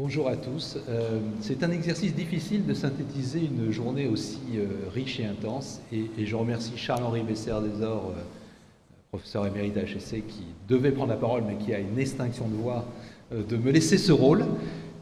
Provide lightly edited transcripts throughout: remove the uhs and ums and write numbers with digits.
Bonjour à tous. C'est un exercice difficile de synthétiser une journée aussi riche et intense. Et je remercie Charles-Henri Bessert-Desor, professeur émérite à HEC, qui devait prendre la parole, mais qui a une extinction de voix, de me laisser ce rôle.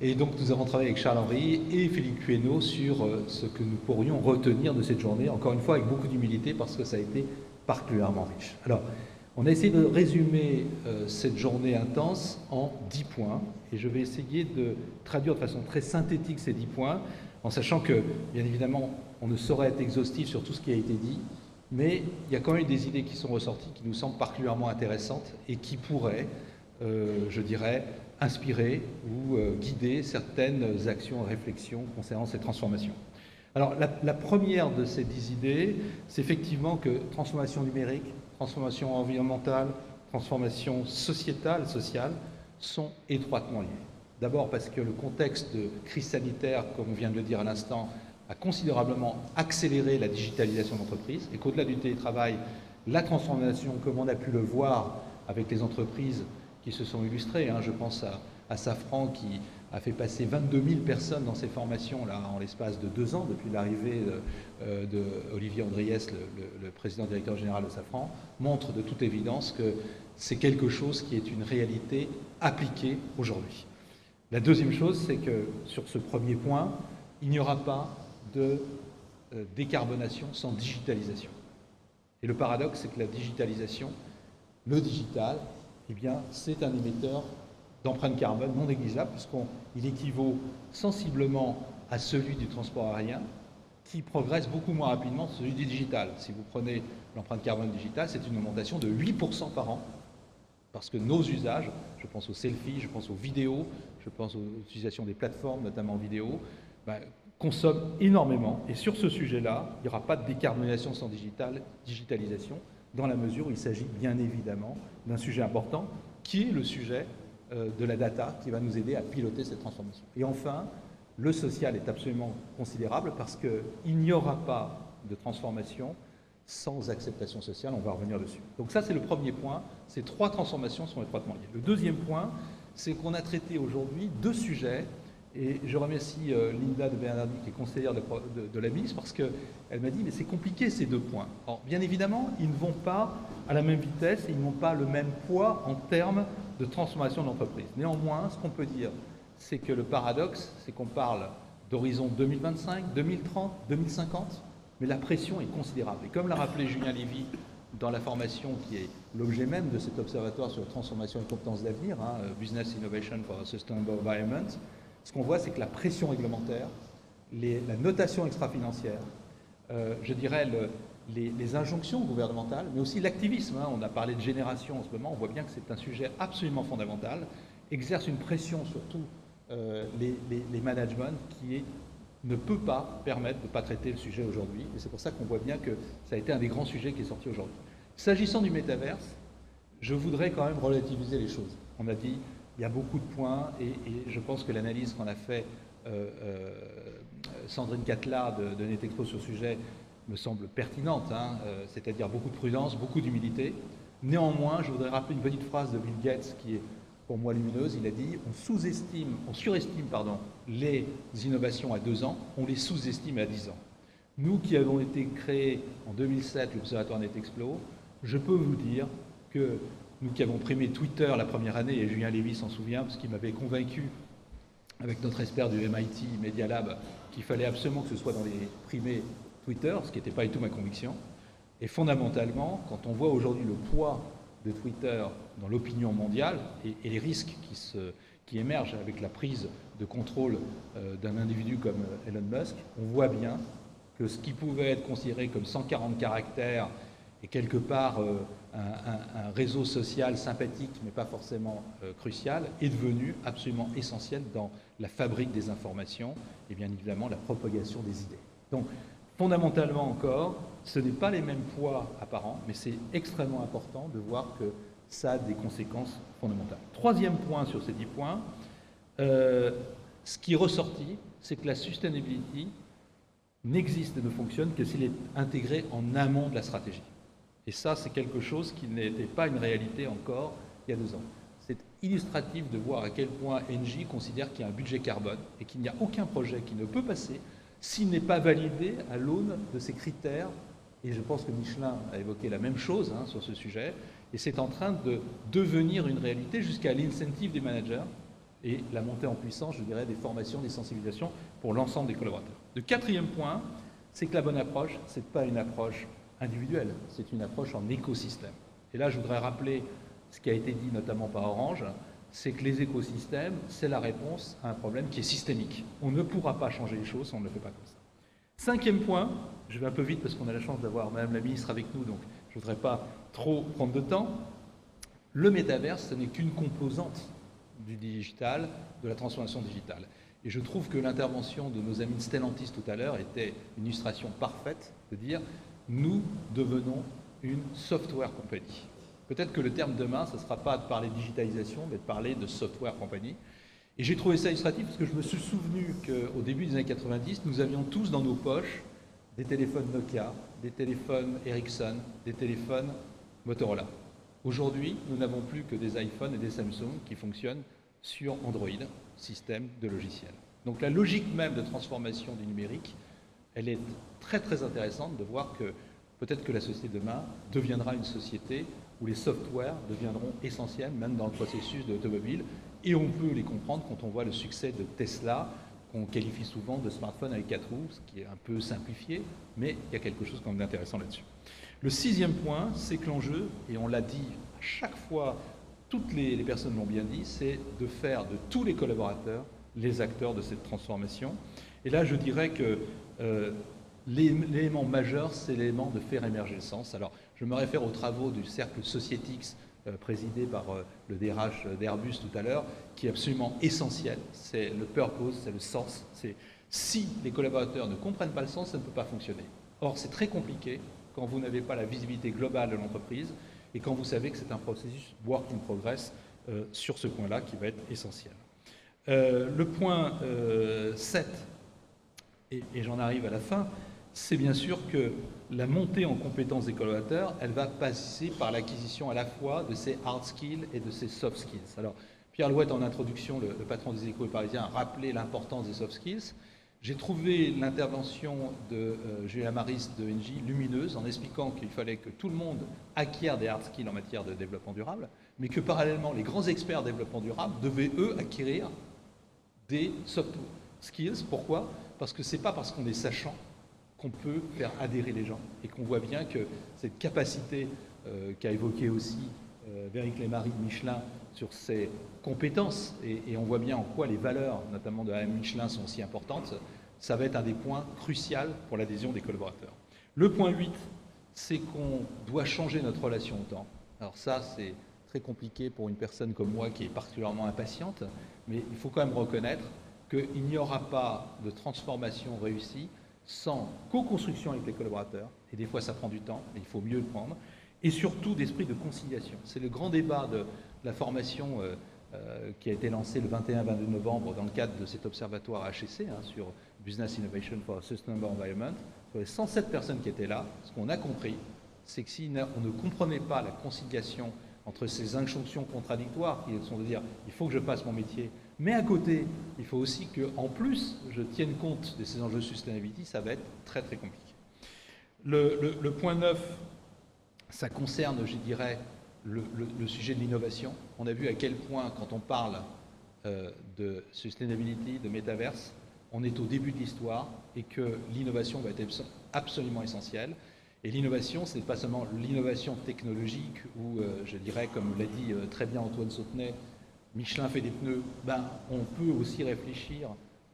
Et donc nous avons travaillé avec Charles-Henri et Philippe Cueno sur ce que nous pourrions retenir de cette journée, encore une fois avec beaucoup d'humilité, parce que ça a été particulièrement riche. Alors, on a essayé de résumer cette journée intense en 10 points, et je vais essayer de traduire de façon très synthétique ces 10 points, en sachant que, bien évidemment, on ne saurait être exhaustif sur tout ce qui a été dit, mais il y a quand même des idées qui sont ressorties qui nous semblent particulièrement intéressantes et qui pourraient, je dirais, inspirer ou guider certaines actions et réflexions concernant ces transformations. Alors, la première de ces 10 idées, c'est effectivement que transformation numérique, transformation environnementale, transformation sociétale sont étroitement liées. D'abord parce que le contexte de crise sanitaire, comme on vient de le dire à l'instant, a considérablement accéléré la digitalisation d'entreprises et qu'au-delà du télétravail, la transformation, comme on a pu le voir avec les entreprises qui se sont illustrées, je pense à Safran qui a fait passer 22 000 personnes dans ces formations là, en l'espace de 2 ans, depuis l'arrivée d'Olivier Andriès, le président directeur général de Safran, montre de toute évidence que c'est quelque chose qui est une réalité appliquée aujourd'hui. La deuxième chose, c'est que sur ce premier point, il n'y aura pas de décarbonation sans digitalisation. Et le paradoxe, c'est que la digitalisation, le digital, eh bien, c'est un émetteur d'empreinte carbone non négligeable, puisqu'il équivaut sensiblement à celui du transport aérien, qui progresse beaucoup moins rapidement que celui du digital. Si vous prenez l'empreinte carbone digitale, c'est une augmentation de 8% par an, parce que nos usages, je pense aux selfies, je pense aux vidéos, je pense aux utilisations des plateformes, notamment vidéo, consomment énormément. Et sur ce sujet-là, il n'y aura pas de décarbonisation sans digitalisation, dans la mesure où il s'agit bien évidemment d'un sujet important, qui est le sujet de la data qui va nous aider à piloter cette transformation. Et enfin, le social est absolument considérable parce qu'il n'y aura pas de transformation sans acceptation sociale, on va revenir dessus. Donc ça, c'est le premier point, ces 3 transformations sont étroitement liées. Le deuxième point, c'est qu'on a traité aujourd'hui 2 sujets, et je remercie Linda de Bernardi, qui est conseillère de la ministre, parce qu'elle m'a dit, mais c'est compliqué ces 2 points. Alors, bien évidemment, ils ne vont pas à la même vitesse, et ils n'ont pas le même poids en termes de transformation de l'entreprise. Néanmoins, ce qu'on peut dire, c'est que le paradoxe, c'est qu'on parle d'horizon 2025, 2030, 2050, mais la pression est considérable. Et comme l'a rappelé Julien Lévy dans la formation qui est l'objet même de cet observatoire sur la transformation et compétences d'avenir, Business Innovation for a Sustainable Environment, ce qu'on voit, c'est que la pression réglementaire, la notation extra-financière, je dirais les injonctions gouvernementales, mais aussi l'activisme, on a parlé de génération en ce moment, on voit bien que c'est un sujet absolument fondamental, exerce une pression sur tous les managements qui ne peut pas permettre de ne pas traiter le sujet aujourd'hui. Et c'est pour ça qu'on voit bien que ça a été un des grands sujets qui est sorti aujourd'hui. S'agissant du métaverse, je voudrais quand même relativiser les choses. On a dit, il y a beaucoup de points, et je pense que l'analyse qu'on a fait Sandrine Cattelard de Netexpo sur ce sujet me semble pertinente, c'est-à-dire beaucoup de prudence, beaucoup d'humilité. Néanmoins, je voudrais rappeler une petite phrase de Bill Gates qui est pour moi lumineuse. Il a dit, on surestime les innovations à 2 ans, on les sous-estime à 10 ans. Nous qui avons été créés en 2007, l'Observatoire Netexplo, je peux vous dire que nous qui avons primé Twitter la première année, et Julien Lévy s'en souvient, parce qu'il m'avait convaincu, avec notre expert du MIT Media Lab, qu'il fallait absolument que ce soit dans les primés Twitter, ce qui n'était pas du tout ma conviction. Et fondamentalement, quand on voit aujourd'hui le poids de Twitter dans l'opinion mondiale et les risques qui émergent avec la prise de contrôle d'un individu comme Elon Musk, on voit bien que ce qui pouvait être considéré comme 140 caractères et quelque part un réseau social sympathique mais pas forcément crucial est devenu absolument essentiel dans la fabrique des informations et bien évidemment la propagation des idées. Donc fondamentalement encore, ce n'est pas les mêmes poids apparents, mais c'est extrêmement important de voir que ça a des conséquences fondamentales. Troisième point sur ces 10 points, ce qui est ressorti, c'est que la sustainability n'existe et ne fonctionne que s'il est intégré en amont de la stratégie. Et ça, c'est quelque chose qui n'était pas une réalité encore il y a 2 ans. C'est illustratif de voir à quel point Engie considère qu'il y a un budget carbone et qu'il n'y a aucun projet qui ne peut passer s'il n'est pas validé à l'aune de ces critères. Et je pense que Michelin a évoqué la même chose sur ce sujet. Et c'est en train de devenir une réalité jusqu'à l'incentive des managers et la montée en puissance, je dirais, des formations, des sensibilisations pour l'ensemble des collaborateurs. Le quatrième point, c'est que la bonne approche, ce n'est pas une approche individuelle, c'est une approche en écosystème. Et là, je voudrais rappeler ce qui a été dit notamment par Orange, c'est que les écosystèmes, c'est la réponse à un problème qui est systémique. On ne pourra pas changer les choses si on ne le fait pas comme ça. Cinquième point, je vais un peu vite parce qu'on a la chance d'avoir Madame la Ministre avec nous, donc je ne voudrais pas trop prendre de temps. Le métaverse, ce n'est qu'une composante du digital, de la transformation digitale. Et je trouve que l'intervention de nos amis de Stellantis tout à l'heure était une illustration parfaite de dire nous devenons une software company. Peut-être que le terme demain, ce ne sera pas de parler de digitalisation, mais de parler de software company. Et j'ai trouvé ça illustratif parce que je me suis souvenu qu'au début des années 90, nous avions tous dans nos poches des téléphones Nokia, des téléphones Ericsson, des téléphones Motorola. Aujourd'hui, nous n'avons plus que des iPhones et des Samsung qui fonctionnent sur Android, système de logiciel. Donc la logique même de transformation du numérique, elle est très très intéressante de voir que peut-être que la société de demain deviendra une société où les softwares deviendront essentiels, même dans le processus de l'automobile, et on peut les comprendre quand on voit le succès de Tesla, qu'on qualifie souvent de smartphone avec 4 roues, ce qui est un peu simplifié, mais il y a quelque chose quand même d'intéressant là-dessus. Le sixième point, c'est que l'enjeu, et on l'a dit à chaque fois, toutes les personnes l'ont bien dit, c'est de faire de tous les collaborateurs les acteurs de cette transformation. Et là, je dirais que l'élément majeur, c'est l'élément de faire émerger le sens. Alors, je me réfère aux travaux du cercle Societix, présidé par le DRH d'Airbus tout à l'heure, qui est absolument essentiel. C'est le purpose, c'est le sens. C'est si les collaborateurs ne comprennent pas le sens, ça ne peut pas fonctionner. Or, c'est très compliqué quand vous n'avez pas la visibilité globale de l'entreprise et quand vous savez que c'est un processus work in progress sur ce point-là qui va être essentiel. Le point 7, et j'en arrive à la fin, c'est bien sûr que la montée en compétences des collaborateurs, elle va passer par l'acquisition à la fois de ces hard skills et de ces soft skills. Alors, Pierre Louette, en introduction, le patron des Échos Parisiens, a rappelé l'importance des soft skills. J'ai trouvé l'intervention de Julien Maris de Engie lumineuse en expliquant qu'il fallait que tout le monde acquiert des hard skills en matière de développement durable, mais que parallèlement, les grands experts développement durable devaient, eux, acquérir des soft skills. Pourquoi? Parce que ce n'est pas parce qu'on est sachant qu'on peut faire adhérer les gens et qu'on voit bien que cette capacité qu'a évoqué aussi Véric Lemarie de Michelin sur ses compétences, et on voit bien en quoi les valeurs, notamment de la Michelin, sont aussi importantes, ça va être un des points cruciaux pour l'adhésion des collaborateurs. Le point 8, c'est qu'on doit changer notre relation au temps. Alors ça, c'est très compliqué pour une personne comme moi qui est particulièrement impatiente, mais il faut quand même reconnaître qu'il n'y aura pas de transformation réussie sans co-construction avec les collaborateurs, et des fois ça prend du temps, mais il faut mieux le prendre, et surtout d'esprit de conciliation. C'est le grand débat de la formation qui a été lancée le 21-22 novembre dans le cadre de cet observatoire HEC sur Business Innovation for a Sustainable Environment. Sur les 107 personnes qui étaient là, ce qu'on a compris, c'est que si on ne comprenait pas la conciliation entre ces injonctions contradictoires qui sont de dire il faut que je fasse mon métier, mais à côté, il faut aussi qu'en plus, je tienne compte de ces enjeux de sustainability, ça va être très très compliqué. Le point 9, ça concerne, je dirais, le sujet de l'innovation. On a vu à quel point, quand on parle de sustainability, de métaverse, on est au début de l'histoire et que l'innovation va être absolument essentielle. Et l'innovation, ce n'est pas seulement l'innovation technologique ou, je dirais, comme l'a dit très bien Antoine Sautenay, Michelin fait des pneus, on peut aussi réfléchir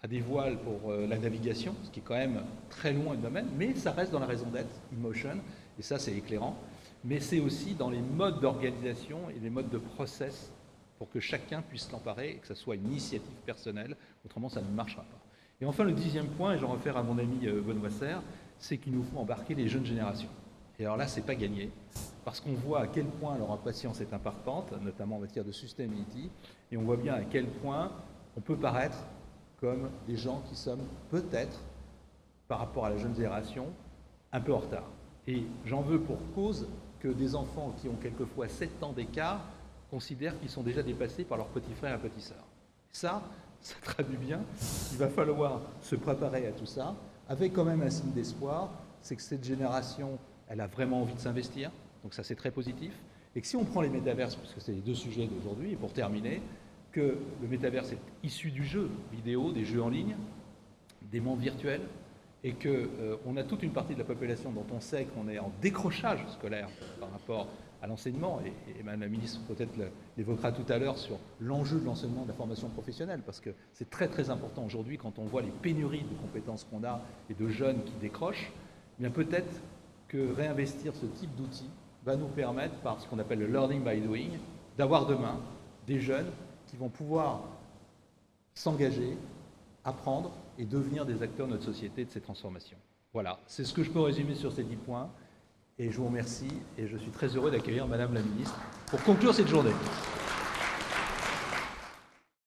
à des voiles pour la navigation, ce qui est quand même très loin du domaine, mais ça reste dans la raison d'être, InMotion, et ça c'est éclairant. Mais c'est aussi dans les modes d'organisation et les modes de process pour que chacun puisse l'emparer et que ça soit une initiative personnelle, autrement ça ne marchera pas. Et enfin le 10e point, et j'en réfère à mon ami Benoît Serre, c'est qu'il nous faut embarquer les jeunes générations. Et alors là, c'est pas gagné, parce qu'on voit à quel point leur impatience est importante, notamment en matière de sustainability, et on voit bien à quel point on peut paraître comme des gens qui sommes peut-être, par rapport à la jeune génération, un peu en retard. Et j'en veux pour cause que des enfants qui ont quelquefois 7 ans d'écart considèrent qu'ils sont déjà dépassés par leurs petits frères et petites sœurs. Ça traduit bien qu'il va falloir se préparer à tout ça, avec quand même un signe d'espoir, c'est que cette génération, elle a vraiment envie de s'investir, donc ça c'est très positif, et que si on prend les métaverses, parce que c'est les deux sujets d'aujourd'hui, et pour terminer, que le métaverse est issu du jeu vidéo, des jeux en ligne, des mondes virtuels, et qu'on a toute une partie de la population dont on sait qu'on est en décrochage scolaire par rapport à l'enseignement, et Mme la ministre peut-être l'évoquera tout à l'heure sur l'enjeu de l'enseignement de la formation professionnelle, parce que c'est très très important aujourd'hui quand on voit les pénuries de compétences qu'on a et de jeunes qui décrochent, eh bien peut-être que réinvestir ce type d'outils va nous permettre, par ce qu'on appelle le learning by doing, d'avoir demain des jeunes qui vont pouvoir s'engager, apprendre et devenir des acteurs de notre société, de ces transformations. Voilà, c'est ce que je peux résumer sur ces 10 points. Et je vous remercie et je suis très heureux d'accueillir Madame la Ministre pour conclure cette journée.